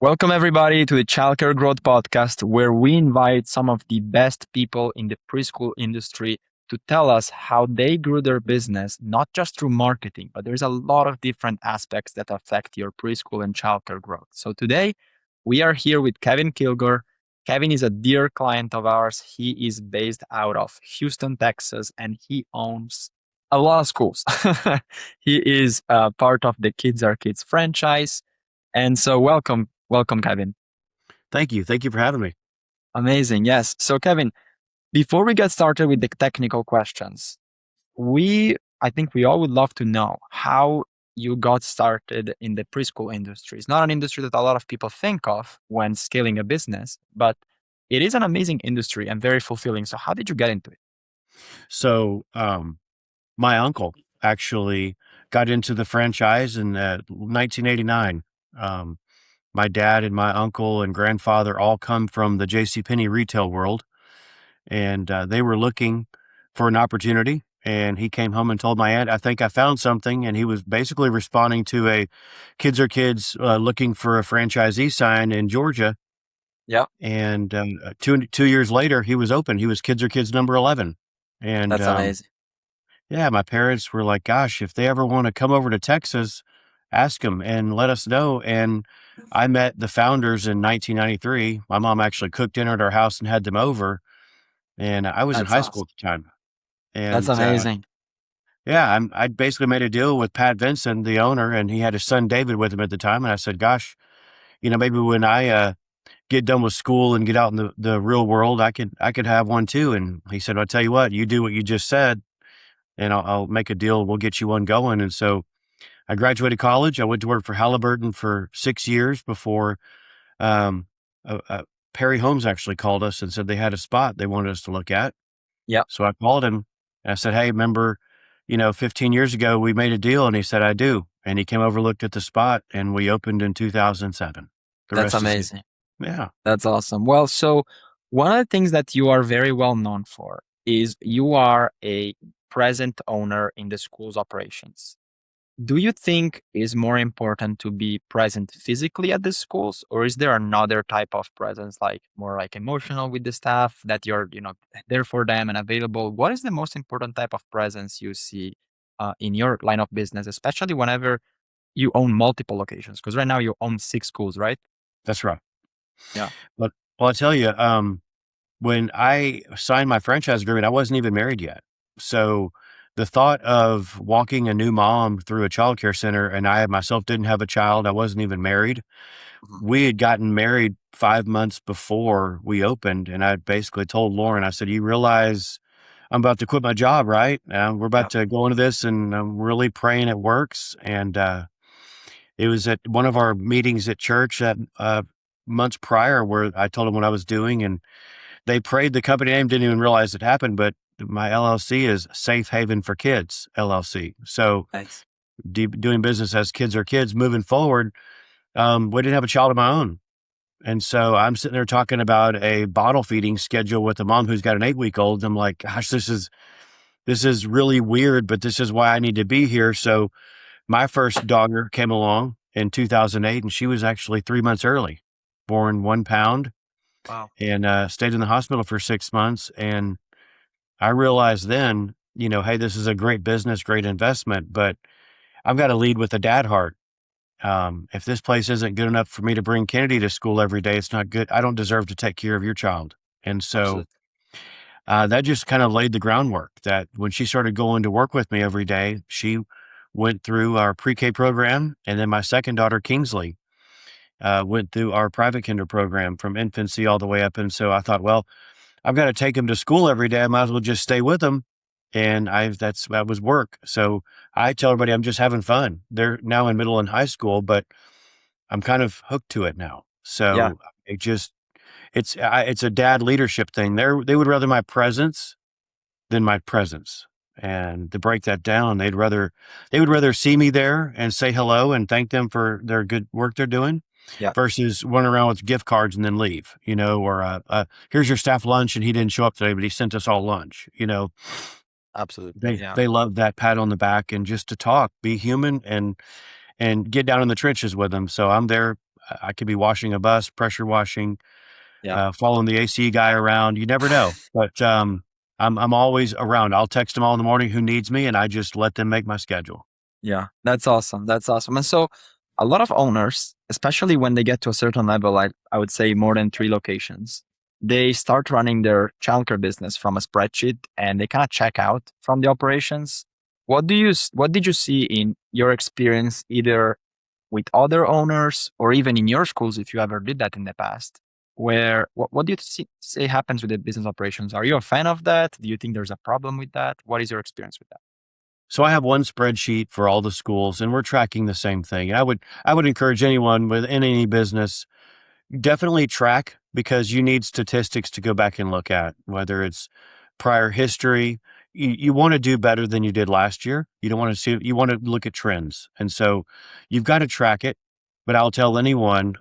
Welcome, everybody, to the Childcare Growth Podcast, where we invite some of the best people in the preschool industry to tell us how they grew their business, not just through marketing, but there's a lot of different aspects that affect your preschool and childcare growth. So today, we are here with Kevin Kilgore. Kevin is a dear client of ours. He is based out of Houston, Texas, and he owns a lot of schools. He is part of the Kids Are Kids franchise. And so welcome, Kevin. Thank you. Thank you for having me. Amazing. Yes. So Kevin, before we get started with the technical questions, I think we all would love to know how you got started in the preschool industry. It's not an industry that a lot of people think of when scaling a business, but it is an amazing industry and very fulfilling. So how did you get into it? So, my uncle actually got into the franchise in 1989. Um, my dad and my uncle and grandfather all come from the JCPenney retail world, and they were looking for an opportunity. And he came home and told my aunt, "I think I found something." And he was basically responding to a Kids Are Kids looking for a franchisee sign in Georgia. Yeah, And two years later, he was open. He was Kids Are Kids number 11. And that's amazing. yeah, my parents were like, "Gosh, if they ever want to come over to Texas, ask them and let us know." And I met the founders in 1993. My mom actually cooked dinner at our house and had them over, and I was in That's high school awesome. at the time. That's And amazing. yeah, I basically made a deal with Pat Vincent, the owner, and he had his son David with him at the time. And I said, "Gosh, maybe when I get done with school and get out in the real world, I could have one too." And he said, "I'll tell you what, you do what you just said, and I'll make a deal. We'll get you one going." And so I graduated college. I went to work for Halliburton for 6 years before um, Perry Holmes actually called us and said they had a spot they wanted us to look at. Yeah, So I called him and I said, "Hey, remember, 15 years ago we made a deal?" And he said, "I do." And he came over, looked at the spot, and we opened in 2007. The that's rest is amazing. yeah, That's awesome. Well, so one of the things that you are very well known for is you are a present owner in the school's operations. Do you think is more important to be present physically at the schools, or is there another type of presence, like more like emotional with the staff that you're, there for them and available? What is the most important type of presence you see in your line of business, especially whenever you own multiple locations? Because right now you own 6 schools, right? that's right. Yeah. But well, I tell you, when I signed my franchise agreement, I wasn't even married yet. So the thought of walking a new mom through a childcare center, and I myself didn't have a child, I wasn't even married. Mhm. We had gotten married 5 months before we opened, and I basically told Lauren, I said, "You realize I'm about to quit my job, right? We're Yeah. about to go into this, and I'm really praying it works." And it was at one of our meetings at church that months prior where I told them what I was doing, and they prayed the company name, didn't even realize it happened, but my LLC is Safe Haven for Kids LLC. So Nice. doing business as Kids Are Kids moving forward. We didn't have a child of my own. And so I'm sitting there talking about a bottle feeding schedule with a mom who's got an 8-week old. I'm like, "Gosh, this is really weird, but this is why I need to be here." So my first daughter came along in 2008, and she was actually 3 months early, born 1 pound, Wow. and stayed in the hospital for 6 months. And I realized then, hey, this is a great business, great investment, but I've got to lead with a dad heart. If this place isn't good enough for me to bring Kennedy to school every day, it's not good. I don't deserve to take care of your child. And so Absolutely. that just kind of laid the groundwork that when she started going to work with me every day, she went through our pre-K program. And then my second daughter, Kingsley, went through our private kinder program from infancy all the way up. And so I thought, well, I've got to take him to school every day. I might as well just stay with him. And that was work. So I tell everybody I'm just having fun. They're now in middle and high school, but I'm kind of hooked to it now. Yeah. So it's a dad leadership thing. They would rather my presence than my presence. And to break that down, they would rather see me there and say hello and thank them for their good work they're doing Yeah. versus run around with gift cards and then leave, or here's your staff lunch and he didn't show up today, but he sent us all lunch. Absolutely. They Yeah. they love that pat on the back and just to talk, be human and get down in the trenches with them. So I'm there. I could be washing a bus, pressure washing, Yeah. following the AC guy around. You never know, but I'm always around. I'll text them all in the morning who needs me, and I just let them make my schedule. Yeah, that's awesome. That's awesome. And so a lot of owners, especially when they get to a certain level, like I would say more than 3 locations, they start running their childcare business from a spreadsheet and they kind of check out from the operations. What did you see in your experience, either with other owners or even in your schools, if you ever did that in the past? Where what do you say happens with the business operations? Are you a fan of that? Do you think there's a problem with that? What is your experience with that? So I have one spreadsheet for all the schools, and we're tracking the same thing. I would encourage anyone within any business, definitely track, because you need statistics to go back and look at, whether it's prior history. You want to do better than you did last year. You don't want to see, you want to look at trends. And so you've got to track it. But I'll tell anyone,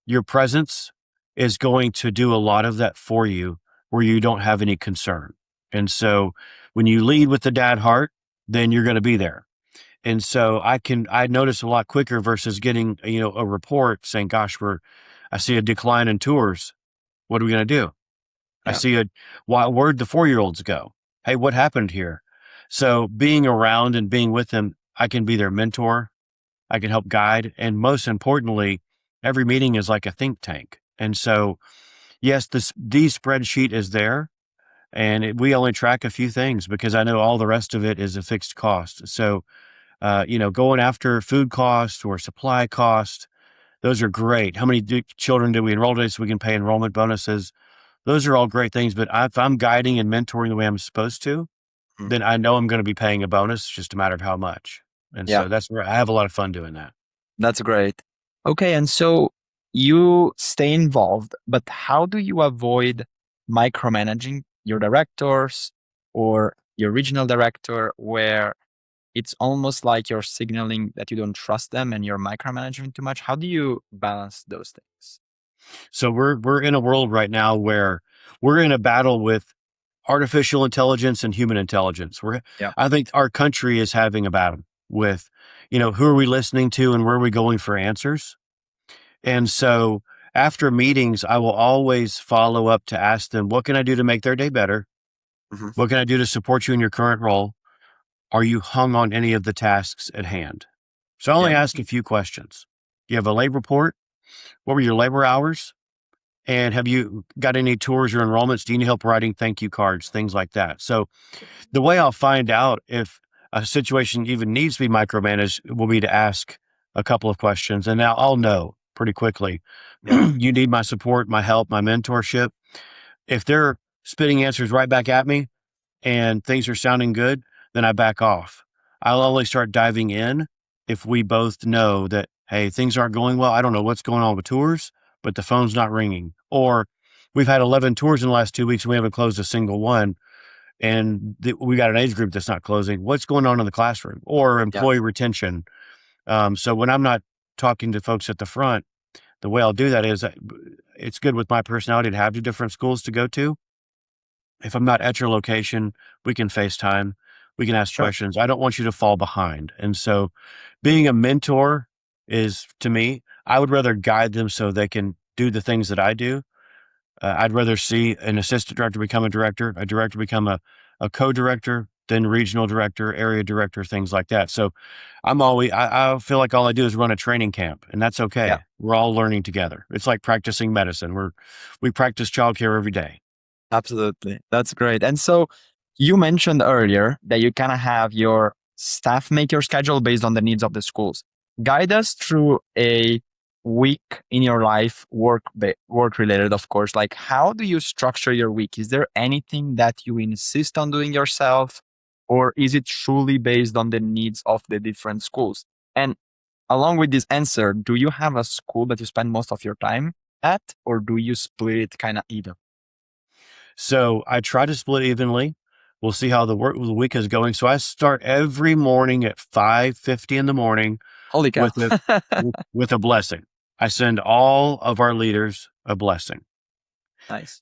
your presence is going to do a lot of that for you where you don't have any concern. And so when you lead with the dad heart, then you're going to be there. And so I notice a lot quicker versus getting, a report saying, gosh, I see a decline in tours. What are we going to do? I Yeah. see where'd the 4-year-olds go? Hey, what happened here? So being around and being with them, I can be their mentor. I can help guide. And most importantly, every meeting is like a think tank. And so, yes, the spreadsheet is there, and we only track a few things because I know all the rest of it is a fixed cost. So, going after food costs or supply cost, those are great. How many children do we enroll today so we can pay enrollment bonuses? Those are all great things. But if I'm guiding and mentoring the way I'm supposed to, Mhm. then I know I'm going to be paying a bonus. It's just a matter of how much. And Yeah. so that's where I have a lot of fun doing that. That's great. Okay, and so you stay involved, but how do you avoid micromanaging your directors or your regional director, where it's almost like you're signaling that you don't trust them and you're micromanaging too much? How do you balance those things? So we're in a world right now where we're in a battle with artificial intelligence and human intelligence. Yeah. I think our country is having a battle with, who are we listening to and where are we going for answers? And so after meetings, I will always follow up to ask them, what can I do to make their day better? Hmm. What can I do to support you in your current role? Are you hung on any of the tasks at hand? So I only Yeah. ask a few questions. Do you have a labor report? What were your labor hours? And have you got any tours or enrollments? Do you need help writing thank you cards? Things like that. So the way I'll find out if a situation even needs to be micromanaged will be to ask a couple of questions. And now I'll know pretty quickly. Yeah. You need my support, my help, my mentorship. If they're spitting answers right back at me and things are sounding good, then I back off. I'll only start diving in if we both know that, hey, things aren't going well. I don't know what's going on with tours, but the phone's not ringing. Or we've had 11 tours in the last 2 weeks and we haven't closed a single one. And we got an age group that's not closing. What's going on in the classroom or Yeah. employee retention? So when I'm not talking to folks at the front, the way I'll do that is it's good with my personality to have 2 different schools to go to. If I'm not at your location, we can FaceTime, we can ask Sure. questions. I don't want you to fall behind. And so being a mentor is, to me, I would rather guide them so they can do the things that I do. I'd rather see an assistant director become a director become a co-director, then regional director, area director, things like that. So I feel like all I do is run a training camp, and that's Yeah. okay. We're all learning together. It's like practicing medicine. We practice childcare every day. Absolutely. That's great. And so you mentioned earlier that you kind of have your staff make your schedule based on the needs of the schools. Guide us through a week in your life, work related, of course. Like, how do you structure your week? Is there anything that you insist on doing yourself, or is it truly based on the needs of the different schools? And along with this answer, do you have a school that you spend most of your time at, or do you split it kind of even? So I try to split evenly. We'll see how the week is going. So I start every morning at 5:50 in the morning Holy cow. with with a blessing. I send all of our leaders a blessing. Nice.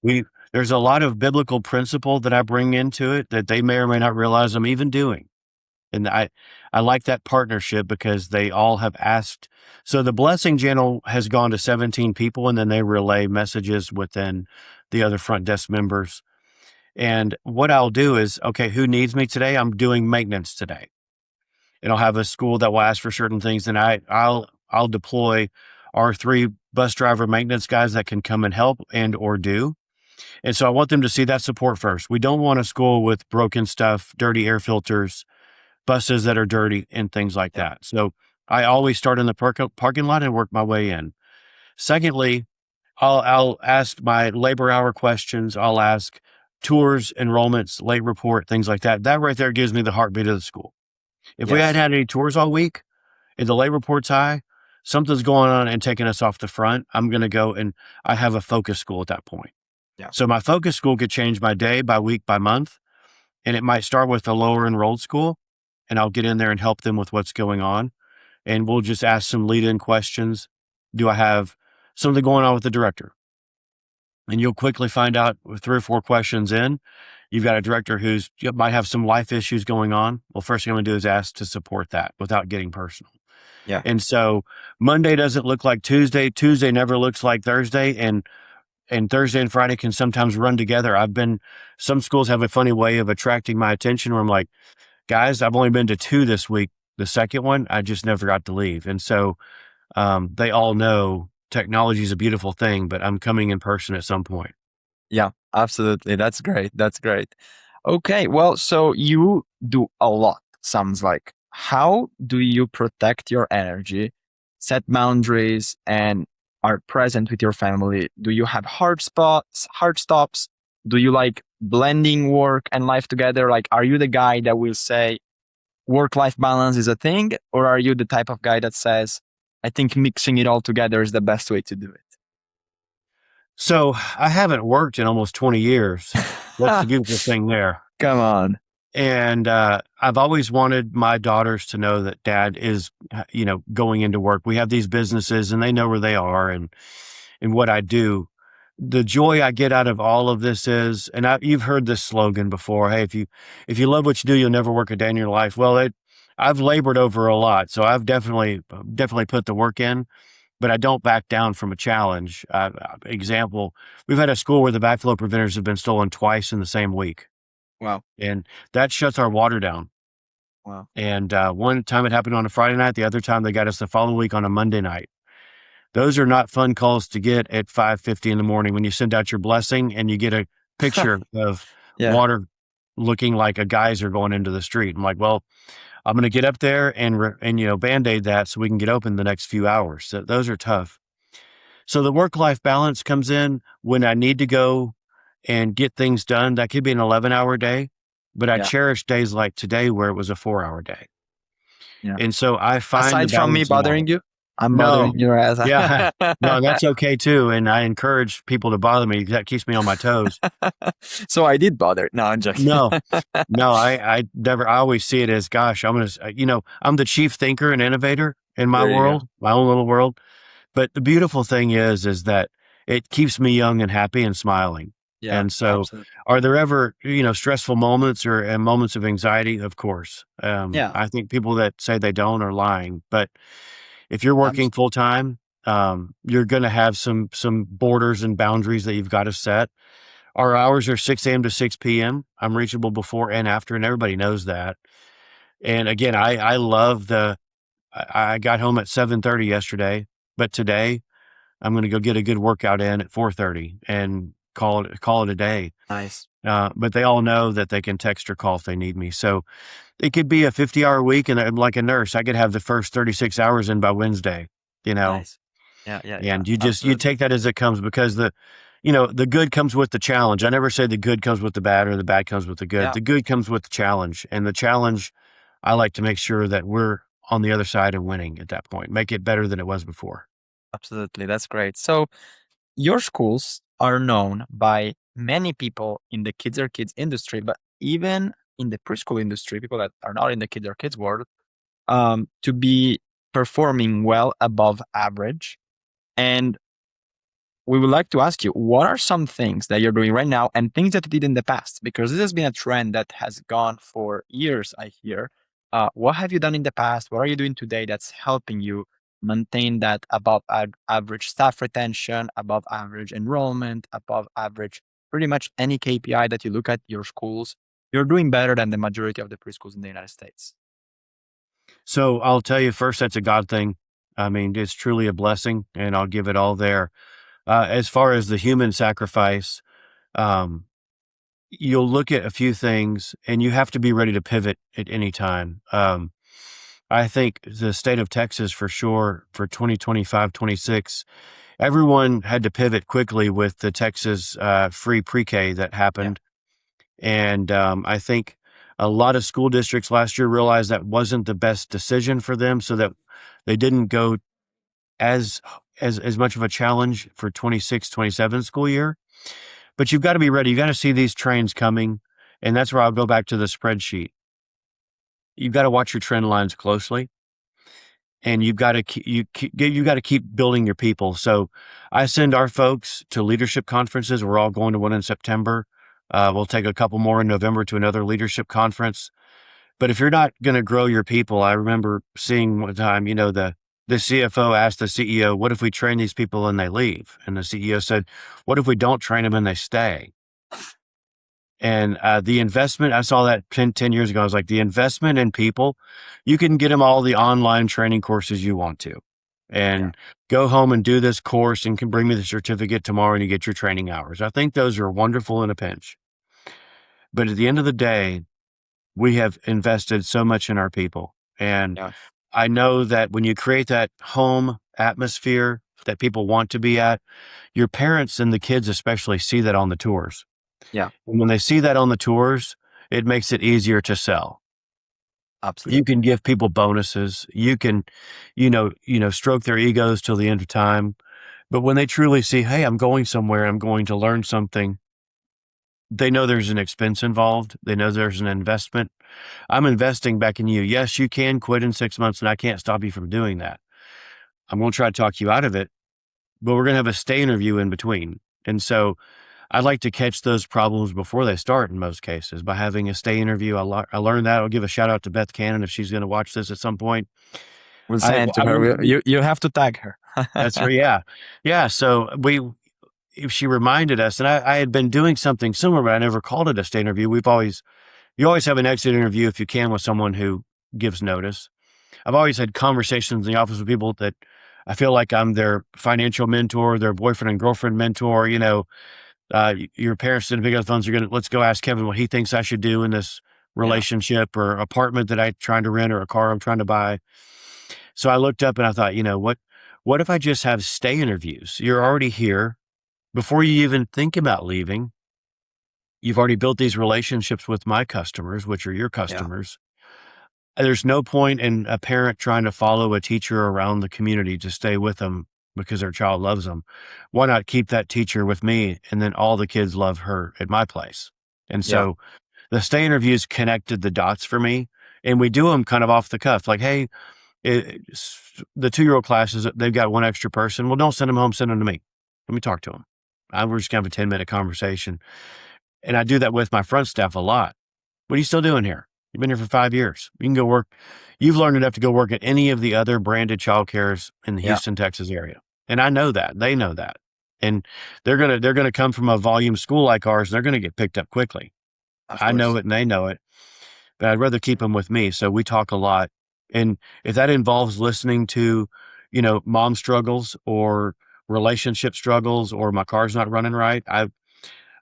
There's a lot of biblical principle that I bring into it that they may or may not realize I'm even doing. And I like that partnership because they all have asked. So the blessing channel has gone to 17 people, and then they relay messages within the other front desk members. And what I'll do is, okay, who needs me today? I'm doing maintenance today. And I'll have a school that will ask for certain things. And I'll deploy our 3 bus driver maintenance guys that can come and help and or do. And so I want them to see that support first. We don't want a school with broken stuff, dirty air filters, buses that are dirty, and things like Yeah. that. So I always start in the parking lot and work my way in. Secondly, I'll ask my labor hour questions. I'll ask tours, enrollments, late report, things like that. That right there gives me the heartbeat of the school. If we hadn't Yes. had any tours all week and the late report's high, something's going on and taking us off the front. I'm going to go and I have a focus school at that point. Yeah. So my focus school could change by day, by week, by month. And it might start with a lower enrolled school, and I'll get in there and help them with what's going on. And we'll just ask some lead in questions. Do I have something going on with the director? And you'll quickly find out with 3 or 4 questions in, you've got a director who's might have some life issues going on. Well, first thing I'm going to do is ask to support that without getting personal. Yeah. And so Monday doesn't look like Tuesday. Tuesday never looks like Thursday. And Thursday and Friday can sometimes run together. Some schools have a funny way of attracting my attention where I'm like, guys, I've only been to 2 this week. The second one, I just never got to leave. And so they all know technology is a beautiful thing, but I'm coming in person at some point. Yeah, absolutely. That's great. That's great. Okay. Well, so you do a lot, sounds like. How do you protect your energy, set boundaries, and are present with your family? Do you have hard spots, hard stops? Do you like blending work and life together? Like, are you the guy that will say work-life balance is a thing, or are you the type of guy that says, I think mixing it all together is the best way to do So I haven't worked in almost 20 years. That's the it? beautiful thing there. Come on. And I've always wanted my daughters to know that dad is, going into work. We have these businesses and they know where they are and what I do. The joy I get out of all of this is, and you've heard this slogan before. Hey, if you love what you do, you'll never work a day in your life. Well, I've labored over a lot, so I've definitely put the work in, but I don't back down from a challenge. Example, we've had a school where the backflow preventers have been stolen twice in the same week, Wow. and that shuts our water down. Wow. And one time it happened on a Friday night. The other time they got us the following week on a Monday night. Those are not fun calls to get at 5:50 in the morning when you send out your blessing and you get a picture of Yeah. water looking like a geyser going into the street. I'm like, well, I'm going to get up there and band-aid that so we can get open the next few hours. So those are tough. So the work-life balance comes in when I need to go and get things done. That could be an 11-hour day, but I Yeah. cherish days like today where it was a 4-hour day. Yeah. And so I find the Aside from me balance in all bothering of it. you, I'm No. bothering your ass. Yeah. No, that's okay too, and I encourage people to bother me. That keeps me on my toes. So I did bother. No, I'm joking. No. No, I never I always see it as, gosh, I'm the chief thinker and innovator in my There you go. world, my own little world. But the beautiful thing is that it keeps me young and happy and smiling. Yeah, And so absolutely. are there ever, stressful moments and moments of anxiety? Of course. Yeah, I think people that say they don't are lying, but if you're working abs- full time, you're going to have some borders and boundaries that you've got to set. Our hours are 6 a.m. to 6 p.m. I'm reachable before and after, and everybody knows that. And again, I love I got home at 7:30 yesterday, but today I'm going to go get a good workout in at 4:30 and call it a day. nice. But they all know that they can text or call if they need me. So it could be a 50-hour week, and I'm like a nurse. I could have the first 36 hours in by Wednesday, you know, Nice. Yeah, yeah, yeah. and you Absolutely. take that as it comes because the good comes with the challenge. I never say the good comes with the bad or the bad comes with the good. Yeah, The good comes with the challenge, and the challenge, I like to make sure that we're on the other side and winning at that point. Make it better than it was before. absolutely. That's great. So your schools are known by many people in the kids are kids industry, but even in the preschool industry, people that are not in the kids are kids world, to be performing well above average. And we would like to ask you, what are some things that you're doing right now and things that you did in the past? Because this has been a trend that has gone for years, I hear, What have you done in the past? What are you doing today that's helping you maintain that above average staff retention, above average enrollment, above average, pretty much any KPI that you look at your schools, you're doing better than the majority of the preschools in the United States. So I'll tell you first, that's a God thing. I mean, it's truly a blessing, and I'll give it all there. As far as the human sacrifice, um, you'll look at a few things and you have to be ready to pivot at any time. I think the state of Texas for sure for 2025, 26, everyone had to pivot quickly with the Texas free pre-K that Yeah, happened. And I think a lot of school districts last year realized that wasn't the best decision for them, so that they didn't go as as much of a challenge for 26, 27 school year. But you've got to be ready. You got to see these trains coming. And that's where I'll go back to the spreadsheet. You've got to watch your trend lines closely, and you've got to you got to keep building your people. So I send our folks to leadership conferences. We're all going to one in September. We'll take a couple more in November to another leadership conference. But if you're not going to grow your people, I remember seeing one time, the CFO asked the CEO, "What if we train these people and they leave?" And the CEO said, "What if we don't train them and they stay?" And the investment, I saw that 10 years ago. I was like, the investment in people, you can get them all the online training courses you want to, yeah, and go home and do this course and can bring me the certificate tomorrow and you get your training hours. I think those are wonderful in a pinch. But at the end of the day, we have invested so much in our people. And yeah, I know that when you create that home atmosphere that people want to be at, your parents and the kids especially see that on the tours. yeah, And when they see that on the tours, it makes it easier to sell. You absolutely. can give people bonuses. You can, stroke their egos till the end of time. But when they truly see, hey, I'm going somewhere, I'm going to learn something, they know there's an expense involved. They know there's an investment. I'm investing back in you. Yes, you can quit in 6 months, and I can't stop you from doing that. I'm going to try to talk you out of it, but we're going to have a stay interview in between. And so I like to catch those problems before they start in most cases by having a stay interview. I learned that. I'll give a shout out to Beth Cannon if she's going to watch this at some point. We'll I, send to I her. we, You have to tag her. that's her. Yeah. Yeah. So if she reminded us, and I had been doing something similar, but I never called it a stay interview. You always have an exit interview if you can with someone who gives notice. I've always had conversations in the office with people that I feel like I'm their financial mentor, their boyfriend and girlfriend mentor. Your parents didn't pick up the phones. Let's go ask Kevin what he thinks I should do in this Yeah, relationship or apartment that I'm trying to rent or a car I'm trying to buy. So I looked up and I thought, what if I just have stay interviews? You're already here before you even think about leaving. You've already built these relationships with my customers, which are your yeah, customers. There's no point in a parent trying to follow a teacher around the community to stay with them because their child loves them. Why not keep that teacher with me and then all the kids love her at my place? And yeah, so the stay interviews connected the dots for me. And we do them kind of off the cuff, like, hey, the 2-year-old classes, they've got one extra person. Well, don't send them home, send them to me. Let me talk to them. We're just going to have a 10-minute conversation. And I do that with my front staff a lot. What are you still doing here? You've been here for 5 years. You can go work. You've learned enough to go work at any of the other branded childcares in the yeah, Houston, Texas area. And I know that. They know that. And they're gonna come from a volume school like ours. They're gonna get picked up quickly. of I know course. it and they know it. But I'd rather keep them with me. So we talk a lot. And if that involves listening to, mom struggles or relationship struggles or my car's not running right, I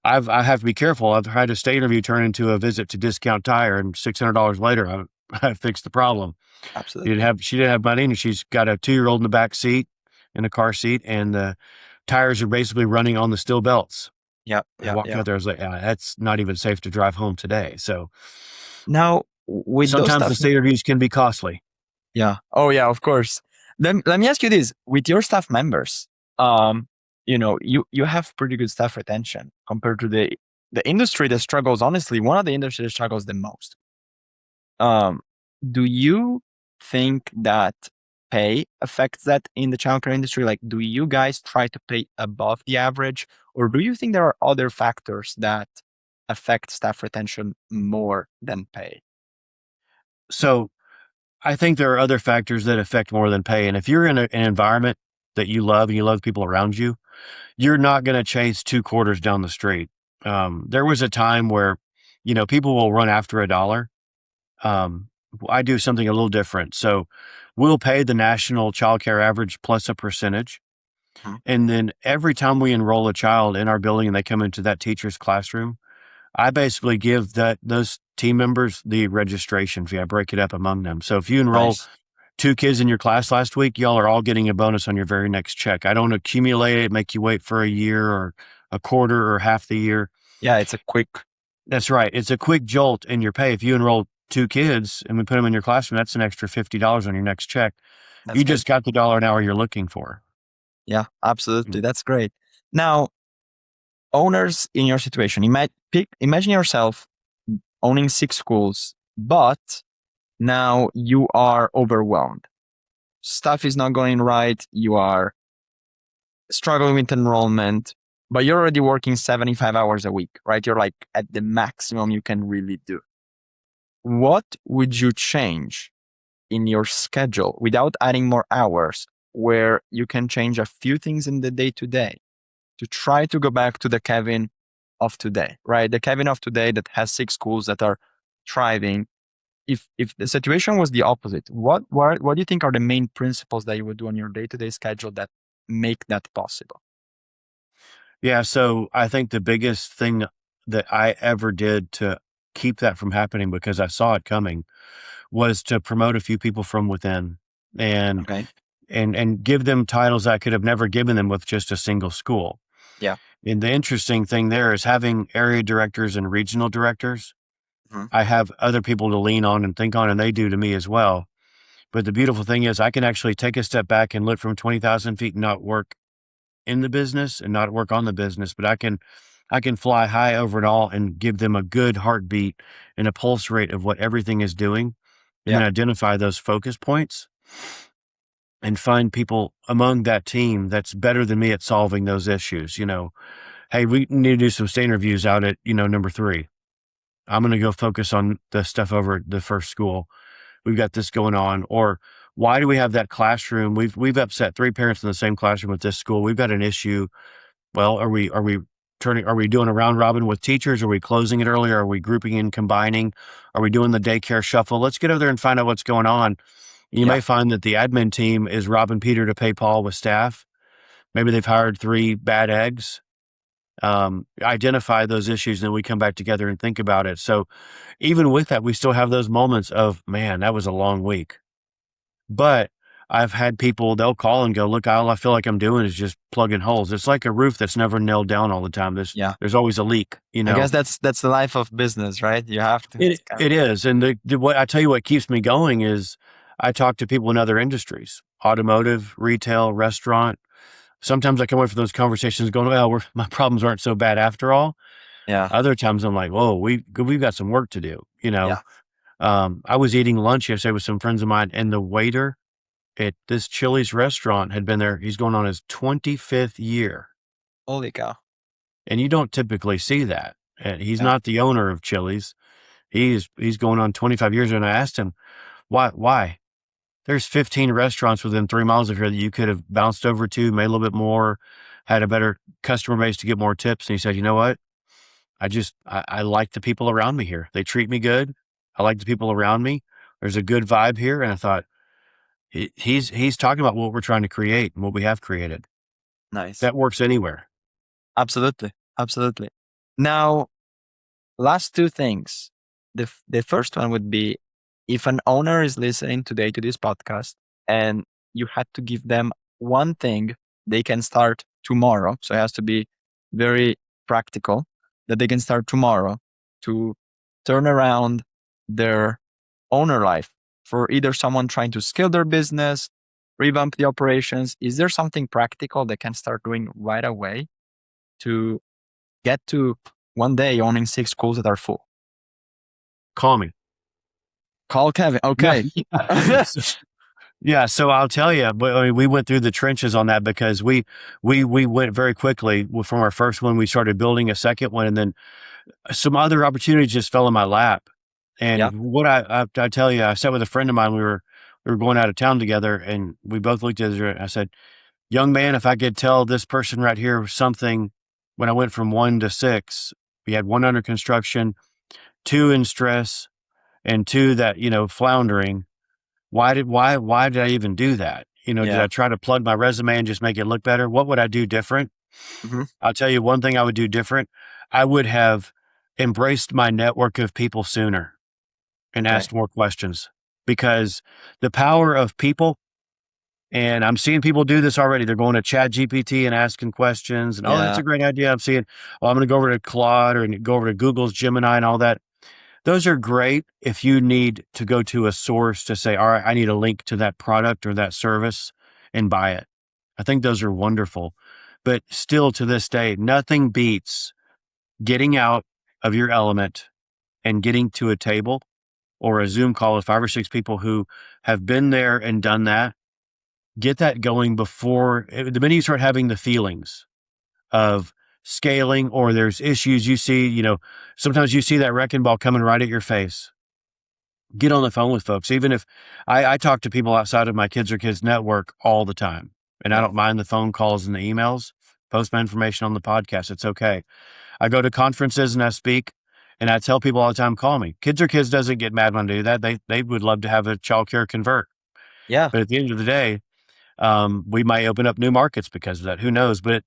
have to be careful. I've had a stay interview turn into a visit to Discount Tire, and $600 later, I fixed the problem. Absolutely. She didn't have money, and she's got a 2-year-old in the back seat, in the car seat, and the tires are basically running on the steel belts. Yeah, I yeah, walked yeah. out there, I was like, that's not even safe to drive home today. So Now, with those sometimes the stuff, stay interviews can be costly. yeah. Oh, yeah, of course. Then let me ask you this: with your staff members, you have pretty good staff retention compared to the industry that struggles. Honestly, one of the industries that struggles the most. Um, do you think that pay affects that in the childcare industry? Like, do you guys try to pay above the average, or do you think there are other factors that affect staff retention more than pay? So I think there are other factors that affect more than pay. And if you're in an environment that you love and you love the people around you, you're not going to chase two quarters down the street. There was a time where, people will run after a dollar. Um, I do something a little different. So we'll pay the national childcare average plus a percentage. Mhm. And then every time we enroll a child in our building and they come into that teacher's classroom, I basically give those team members the registration fee. I break it up among them. So if you enroll Nice. two kids in your class last week, y'all are all getting a bonus on your very next check. I don't accumulate it, make you wait for a year or a quarter or half the year. Yeah, it's a quick. That's right. It's a quick jolt in your pay. If you enroll two kids and we put them in your classroom, that's an extra $50 on your next check. That's You good. just got the dollar an hour you're looking for. Yeah, absolutely. Mm. That's great. Now, owners in your situation, imagine yourself owning 6 schools, but now you are overwhelmed. Stuff is not going right. You are struggling with enrollment, but you're already working 75 hours a week, right? You're like at the maximum you can really do. What would you change in your schedule without adding more hours, where you can change a few things in the day to day to try to go back to the Kevin of today, right? The Kevin of today that has 6 schools that are thriving. If the situation was the opposite, what do you think are the main principles that you would do on your day-to-day schedule that make that possible? Yeah. So I think the biggest thing that I ever did to keep that from happening, because I saw it coming, was to promote a few people from within and Okay. and give them titles I could have never given them with just a single school. Yeah. And the interesting thing there is having area directors and regional directors. Mhm. I have other people to lean on and think on, and they do to me as well. But the beautiful thing is I can actually take a step back and look from 20,000 feet and not work in the business and not work on the business, but I can fly high over it all and give them a good heartbeat and a pulse rate of what everything is doing, and then Yeah. identify those focus points and find people among that team that's better than me at solving those issues. Hey, we need to do some state interviews out at, number 3. I'm going to go focus on the stuff over at the first school. We've got this going on. Or why do we have that classroom? We've upset 3 parents in the same classroom at this school. We've got an issue. Well, are we doing a round robin with teachers? Are we closing it earlier? Are we grouping and combining? Are we doing the daycare shuffle? Let's get over there and find out what's going on. You Yeah. may find that the admin team is robbing Peter to pay Paul with staff. Maybe they've hired 3 bad eggs. Identify those issues, and then we come back together and think about it. So even with that, we still have those moments of, man, that was a long week. But I've had people, they'll call and go, look, all I feel like I'm doing is just plugging holes. It's like a roof that's never nailed down all the time. There's Yeah. there's always a leak, I guess that's the life of business, right? You have to. It's It kind of, it is. And what I tell you, what keeps me going is I talk to people in other industries, automotive, retail, restaurant. Sometimes I come away from those conversations going, well, my problems aren't so bad after all. yeah. Other times I'm like, whoa, we've got some work to do. Yeah. I was eating lunch yesterday with some friends of mine, and the waiter at this Chili's restaurant had been there. He's going on his 25th year, Holy cow. and you don't typically see that. And he's Yeah. not the owner of Chili's. He's going on 25 years. And I asked him, why? There's 15 restaurants within 3 miles of here that you could have bounced over to, made a little bit more, had a better customer base to get more tips. And he said, you know what? I like the people around me here. They treat me good. I like the people around me. There's a good vibe here. And I thought, he's talking about what we're trying to create and what we have created. Nice. That works anywhere. Absolutely. Absolutely. Now, last 2 things. The first one would be, if an owner is listening today to this podcast and you had to give them one thing they can start tomorrow, so it has to be very practical, that they can start tomorrow to turn around their owner life, for either someone trying to scale their business, revamp the operations. Is there something practical they can start doing right away to get to one day owning 6 schools that are full? Call me. Call Kevin. Okay. Yeah. Yeah, so I'll tell you, but I mean, we went through the trenches on that because we went very quickly from our first one. We started building a second one, and then some other opportunities just fell in my lap. Yeah. And what I tell you, I sat with a friend of mine. we were going out of town together, and we both looked at each other. And I said, "Young man, if I could tell this person right here something when I went from 1 to 6, we had 1 under construction, 2 in stress, and 2 that, floundering. Why did I even do that? Did Yeah. I try to plug my resume and just make it look better? What would I do different?" Hmm. I'll tell you one thing I would do different. I would have embraced my network of people sooner and Okay. asked more questions, because the power of people, and I'm seeing people do this already. They're going to Chat GPT and asking questions, and, oh, that's Yeah. a great idea. I'm seeing, oh, I'm going to go over to Claude or go over to Google's Gemini and all that. Those are great if you need to go to a source to say, all right, I need a link to that product or that service and buy it. I think those are wonderful. But still, to this day, nothing beats getting out of your element and getting to a table or a Zoom call with 5 or 6 people who have been there and done that. Get that going before the minute you start having the feelings of scaling, or there's issues you see, sometimes you see that wrecking ball coming right at your face. Get on the phone with folks. Even if I talk to people outside of my kids network all the time, and I Yeah. don't mind the phone calls and the emails, post my information on the podcast. It's okay. I go to conferences and I speak, and I tell people all the time, call me. Kids doesn't get mad when I do that. They would love to have a childcare convert. Yeah. But at the end of the day, we might open up new markets because of that. Who knows? But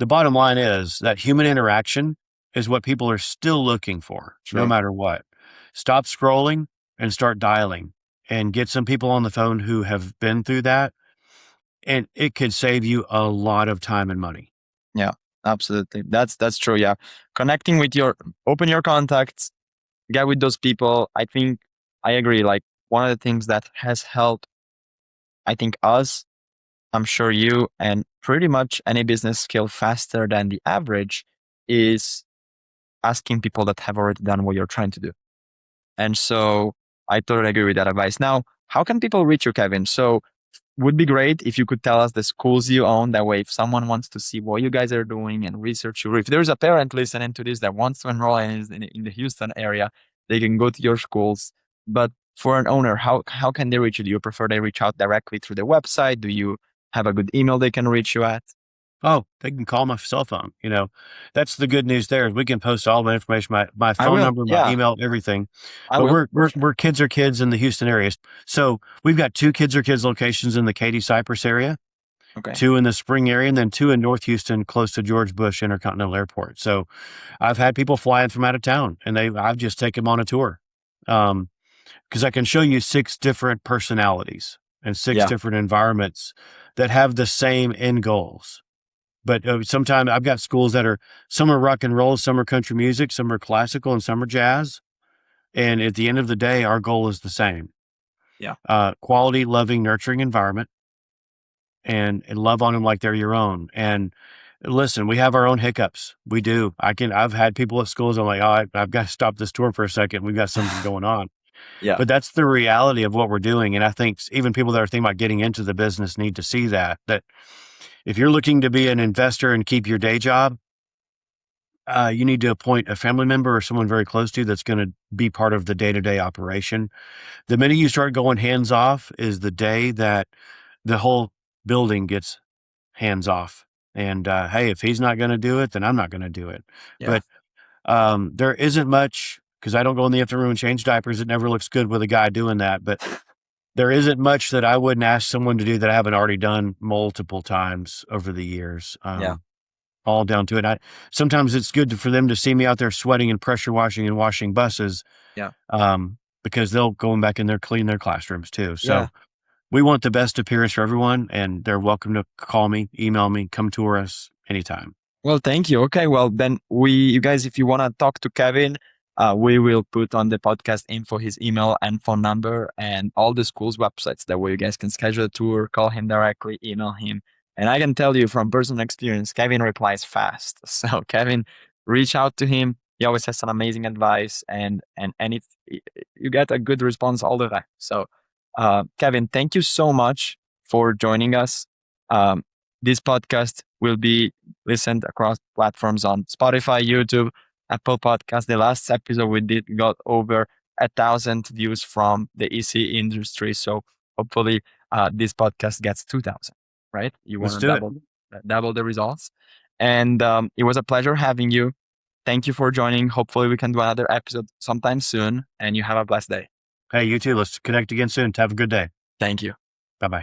the bottom line is that human interaction is what people are still looking for, no True. matter what. Stop scrolling and start dialing, and get some people on the phone who have been through that, and it could save you a lot of time and money. Yeah. Absolutely. That's true. Yeah. Connecting with open your contacts, get with those people. I think I agree. Like one of the things that has helped, I think us, I'm sure you, and pretty much any business scale faster than the average is asking people that have already done what you're trying to do. And so I totally agree with that advice. Now, how can people reach you, Kevin? So would be great if you could tell us the schools you own. That way, if someone wants to see what you guys are doing and research you, if there's a parent listening to this that wants to enroll in the Houston area, they can go to your schools. But for an owner, how can they reach you? Do you prefer they reach out directly through the website? Do you have a good email they can reach you at? Oh, they can call my cell phone. That's the good news there. Is we can post all my information, my I phone will. number, my Yeah, email, everything. I But will. For sure. we're Kids Are Kids in the Houston area. So we've got 2 Kids Are Kids locations in the Katy Cypress area, Okay. 2 in the Spring area, and then 2 in North Houston, close to George Bush Intercontinental Airport. So I've had people fly in from out of town, and I've just taken them on a tour, because I can show you 6 different personalities and 6 Yeah. different environments that have the same end goals. But sometimes I've got schools that some are rock and roll, some are country music, some are classical, and some are jazz. And at the end of the day, our goal is the same: Yeah. quality, loving, nurturing environment, and love on them like they're your own. And listen, we have our own hiccups. We do. I've had people at schools. I'm like, oh, I've got to stop this tour for a second. We've got something going on. Yeah. But that's the reality of what we're doing. And I think even people that are thinking about getting into the business need to see that if you're looking to be an investor and keep your day job, you need to appoint a family member or someone very close to you that's going to be part of the day-to-day operation. The minute you start going hands off is the day that the whole building gets hands off. And hey, if he's not going to do it, then I'm not going to do it. Yeah. But there isn't much, because I don't go in the empty room and change diapers. It never looks good with a guy doing that. But there isn't much that I wouldn't ask someone to do that I haven't already done multiple times over the years. Yeah. All down to it. Sometimes it's good for them to see me out there sweating and pressure washing and washing buses, Yeah. because they'll go back in there, clean their classrooms too. Yeah. So we want the best appearance for everyone, and they're welcome to call me, email me, come tour us anytime. Well, thank you. Okay, well then you guys, if you want to talk to Kevin, we will put on the podcast info his email and phone number and all the school's websites. That way you guys can schedule a tour, call him directly, email him. And I can tell you from personal experience, Kevin replies fast. So Kevin, reach out to him. He always has some amazing advice, and you get a good response all the time. So Kevin, thank you so much for joining us. This podcast will be listened across platforms on Spotify, YouTube, Apple Podcasts. The last episode we did got over 1,000 views from the EC industry. So hopefully this podcast gets 2,000, right? You want Let's to do it. double the results. And it was a pleasure having you. Thank you for joining. Hopefully we can do another episode sometime soon, and you have a blessed day. Hey, you too. Let's connect again soon. Have a good day. Thank you. Bye-bye.